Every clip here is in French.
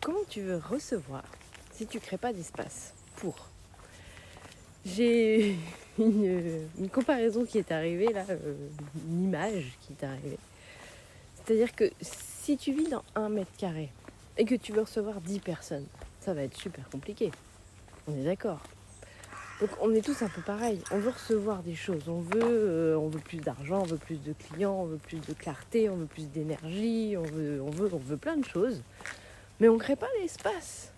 Comment tu veux recevoir si tu crées pas d'espace pour? J'ai une comparaison qui est arrivée là, une image qui est arrivée. C'est-à-dire que si tu vis dans 1 m² et que tu veux recevoir 10 personnes, ça va être super compliqué. On est d'accord. Donc on est tous un peu pareil. On veut recevoir des choses. On veut plus d'argent, on veut plus de clients, on veut plus de clarté, on veut plus d'énergie, on veut plein de choses. Mais on ne crée pas l'espace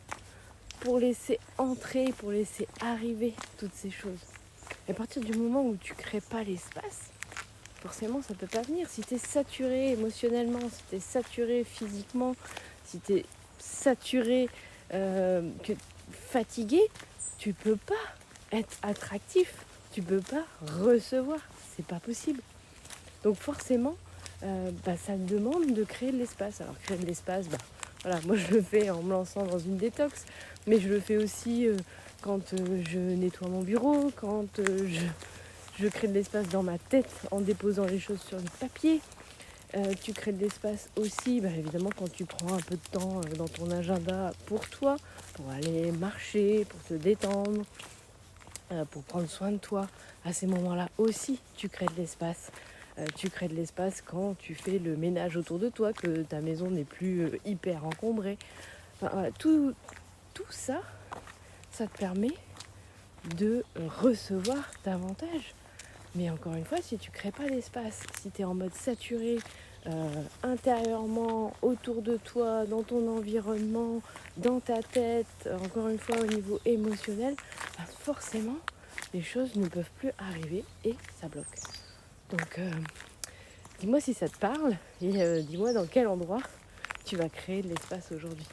pour laisser entrer, pour laisser arriver toutes ces choses. Et à partir du moment où tu crées pas l'espace, forcément ça peut pas venir. Si tu es saturé émotionnellement, si tu es saturé physiquement, si tu es saturé, fatigué, tu peux pas être attractif, tu peux pas recevoir, c'est pas possible. Donc forcément, ça demande de créer de l'espace. Alors créer de l'espace, voilà, moi je le fais en me lançant dans une détox, mais je le fais aussi quand je nettoie mon bureau, quand je crée de l'espace dans ma tête en déposant les choses sur le papier. Tu crées de l'espace aussi, évidemment, quand tu prends un peu de temps dans ton agenda pour toi, pour aller marcher, pour te détendre, pour prendre soin de toi. À ces moments-là aussi, tu crées de l'espace. Tu crées de l'espace quand tu fais le ménage autour de toi, que ta maison n'est plus hyper encombrée. Enfin, voilà, tout ça, ça te permet de recevoir davantage. Mais encore une fois, si tu crées pas d'espace, si tu es en mode saturé intérieurement, autour de toi, dans ton environnement, dans ta tête, encore une fois au niveau émotionnel, forcément, les choses ne peuvent plus arriver et ça bloque. Donc, dis-moi si ça te parle et dis-moi dans quel endroit tu vas créer de l'espace aujourd'hui.